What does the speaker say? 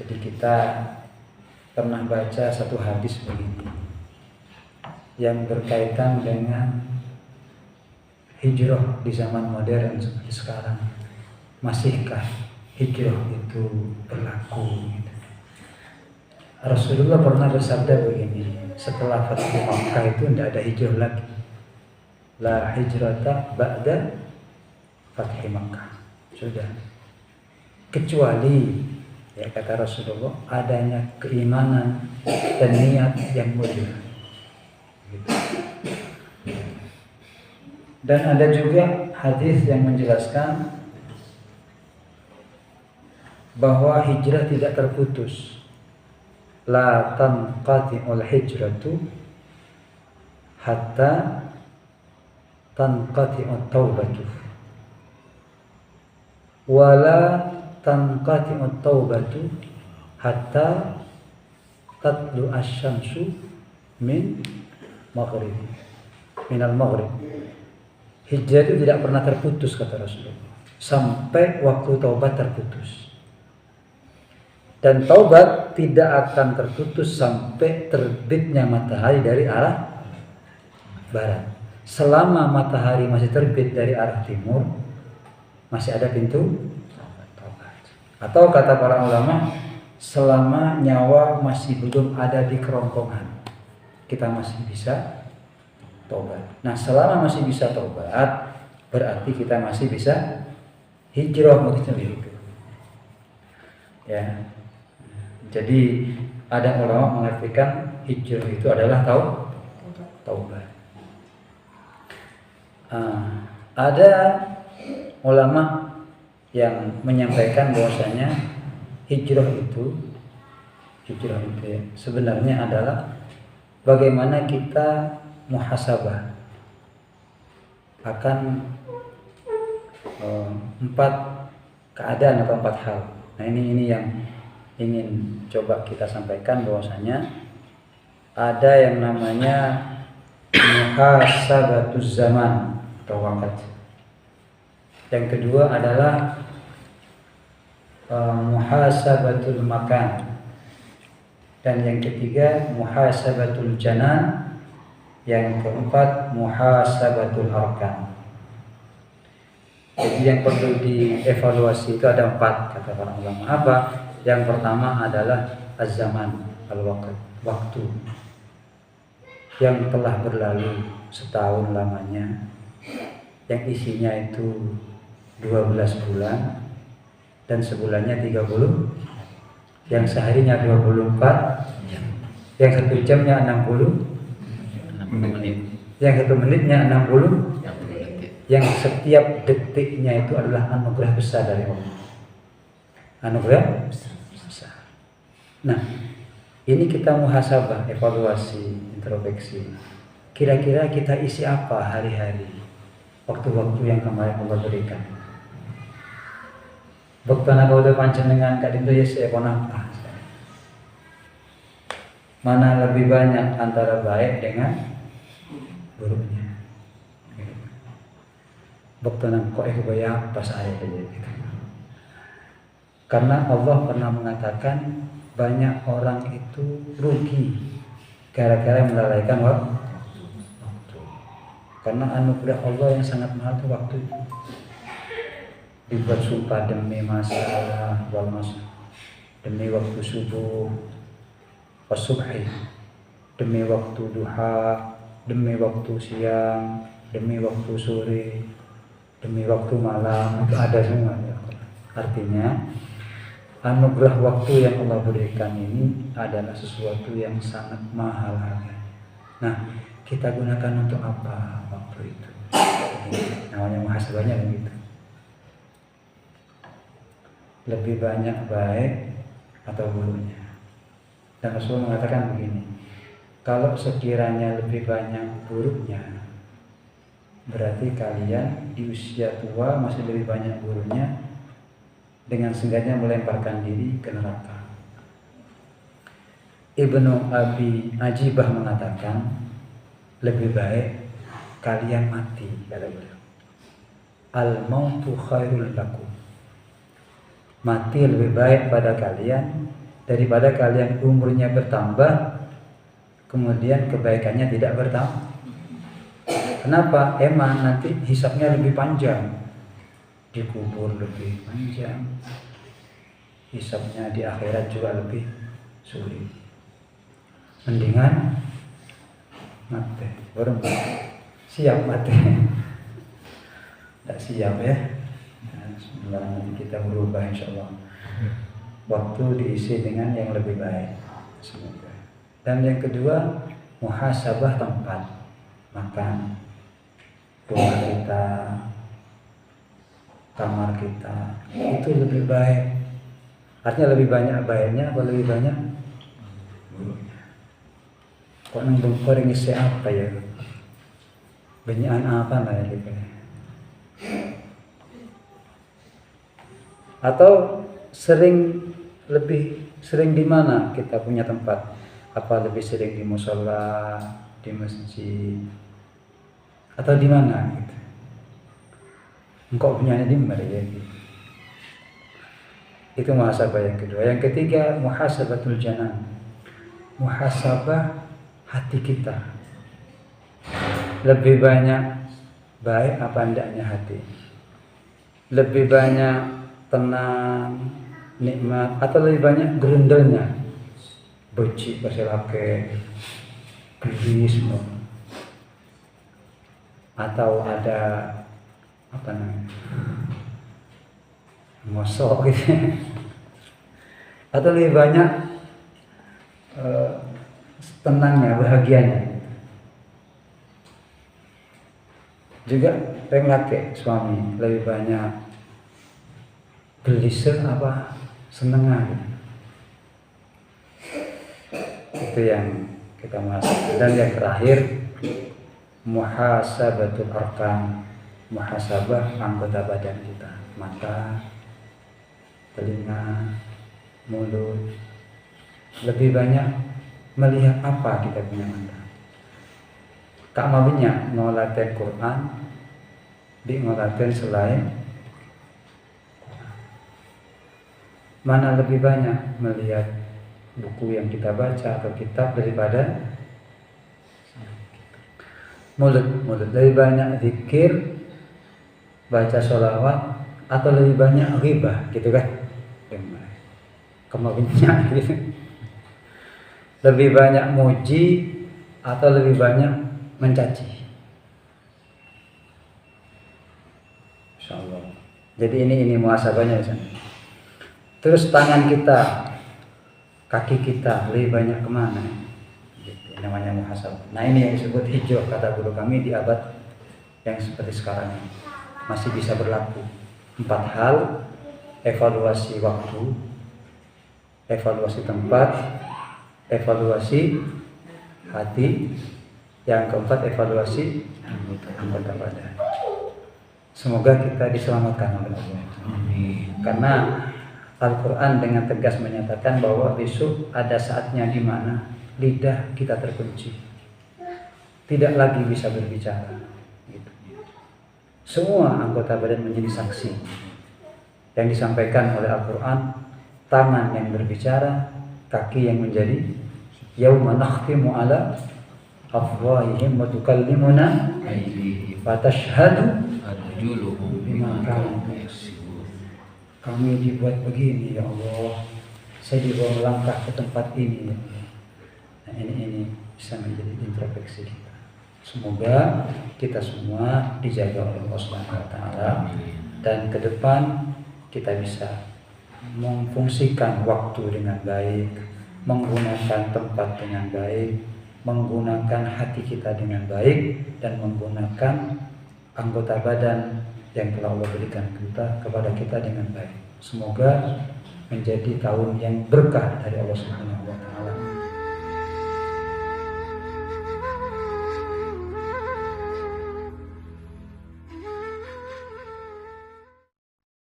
Jadi kita pernah baca satu hadis begini yang berkaitan dengan hijrah di zaman modern seperti sekarang. Masihkah hijrah itu berlaku? Rasulullah pernah bersabda begini, setelah Fathu Makkah itu tidak ada hijrah lagi. La hijrata ba'da Fathu Makkah. Sudah. Kecuali, ya kata Rasulullah, adanya keimanan dan niat yang mulia. Dan ada juga hadis yang menjelaskan bahwa hijrah tidak terputus. La tanqati'ul hijratu hatta tanqati'ut taubatu wala tanqati'ut taubatu hatta tatlu asy-syamsu minal maghrib. Hijrah itu tidak pernah terputus kata Rasulullah sampai waktu taubat terputus. Dan taubat tidak akan terputus sampai terbitnya matahari dari arah barat. Selama matahari masih terbit dari arah timur, masih ada pintu taubat. Atau kata para ulama, selama nyawa masih belum ada di kerongkongan, kita masih bisa taubat. Nah, selama masih bisa taubat, berarti kita masih bisa hijrah begitu. Ya. Jadi ada ulama mengartikan hijrah itu adalah taubat. Ada ulama yang menyampaikan bahwasanya hijrah itu ya, sebenarnya adalah bagaimana kita muhasabah akan 4 keadaan atau 4 hal. Nah ini yang ingin coba kita sampaikan, bahwasanya ada yang namanya muhasabatuz zaman atau waqt. Yang kedua adalah muhasabatul makan. Dan yang ketiga muhasabatul janan. Yang keempat muhasabatul arkan. Jadi yang perlu dievaluasi itu ada 4 kata para ulama. Apa? Yang pertama adalah az-zaman, al-waqt, waktu yang telah berlalu setahun lamanya, yang isinya itu 12 bulan dan sebulannya 30, yang seharinya 24, yang 1 jamnya 60 menit, yang 1 menitnya 60, yang setiap detiknya itu adalah anugerah besar dari Allah. Anugerah besar. Nah, ini kita muhasabah, evaluasi, introspeksi. Kira-kira kita isi apa hari-hari, waktu-waktu yang kemarin Allah berikan. Bektana kau udah panjenengan kadin tuh ya apa? Mana lebih banyak antara baik dengan buruknya. Bektana kau bayar apa saya gitu. Karena Allah pernah mengatakan banyak orang itu rugi gara-gara melalaikan waktu. Karena anugerah Allah yang sangat mahal itu waktu itu. Dibuat sumpah demi masalah wal masa, demi waktu subuh, wasubhi, demi waktu duha, demi waktu siang, demi waktu sore, demi waktu malam, itu ada semua. Artinya anugerah waktu yang Allah berikan ini adalah sesuatu yang sangat mahal harganya. Nah, kita gunakan untuk apa waktu itu? Namanya muhasabahnya begitu. Lebih banyak baik atau buruknya. Dan Rasul mengatakan begini, kalau sekiranya lebih banyak buruknya, berarti kalian di usia tua masih lebih banyak buruknya, dengan sengaja melemparkan diri ke neraka. Ibnu Abi Ajibah mengatakan lebih baik kalian mati, kata beliau. Al-mautu khairul lakum. Mati lebih baik pada kalian daripada kalian umurnya bertambah kemudian kebaikannya tidak bertambah. Kenapa? Emang nanti hisabnya lebih panjang, dikubur lebih panjang, hisabnya di akhirat juga lebih sulit. Mendingan mati, baru siap mati. Tidak siap ya. Nah, nanti kita berubah insyaallah. Waktu diisi dengan yang lebih baik. Semoga. Dan yang kedua, muhasabah tempat makan, rumah kita, kamar kita, itu lebih baik. Artinya lebih banyak baiknya atau lebih banyak buruknya. Kok nang bengkor ngisi apa ya? Banyakan apa lah ya gitu. Atau lebih sering di mana kita punya tempat? Apa lebih sering di musola, di masjid, atau di mana gitu? Engkau punya di mana ya? Gitu. Itu muhasabah yang kedua. Yang ketiga, muhasabatul janan. Muhasabah hati kita. Lebih banyak baik apa hendaknya hati? Lebih banyak tenang, nikmat, atau lebih banyak gerundelnya? Becik, berselake, gelis, atau ada apa namanya? Ngosok gitu. Atau lebih banyak tenangnya, bahagianya. Juga yang laki suami lebih banyak gelisah apa senengah gitu. Itu yang kita masuk. Dan yang terakhir, muhasabatul arkan, muhasabah anggota badan kita, mata, telinga, mulut. Lebih banyak melihat apa kita punya mata. Kak mabinya ngolaten Quran, di ngolaten selain mana lebih banyak melihat buku yang kita baca atau kitab daripada mulut lebih banyak zikir, baca sholawat, atau lebih banyak ghibah gitu kan? Kemabinya gitu. Lebih banyak muji atau lebih banyak mencaci? Insyaallah. Jadi ini muhasabahnya di sana. Terus tangan kita, kaki kita lebih banyak kemana? Gitu, namanya muhasabah. Nah ini yang disebut hijrah kata guru kami di abad yang seperti sekarang ini. Masih bisa berlaku 4 hal: evaluasi waktu, evaluasi tempat, evaluasi hati, yang keempat evaluasi anggota badan. Semoga kita diselamatkan oleh Allah. Karena Al-Quran dengan tegas menyatakan bahwa besok ada saatnya di mana lidah kita terkunci, tidak lagi bisa berbicara. Gitu. Semua anggota badan menjadi saksi. Yang disampaikan oleh Al-Quran, tangan yang berbicara, kaki yang menjadi yauma nakhtimu ala afwahihim wa tukallimuna aydihim wa tashhadu arjuluhum bima kanu yaksibun. Kami dibuat begini ya Allah, saya dibawa melangkah ke tempat ini ya Allah. Nah ini bisa menjadi introspeksi kita. Semoga kita semua dijaga oleh Allah Subhanahu wa taala dan ke depan kita bisa memfungsikan waktu dengan baik, menggunakan tempat dengan baik, menggunakan hati kita dengan baik, dan menggunakan anggota badan yang telah Allah berikan kepada kita dengan baik. Semoga menjadi tahun yang berkah dari Allah Subhanahu wa taala.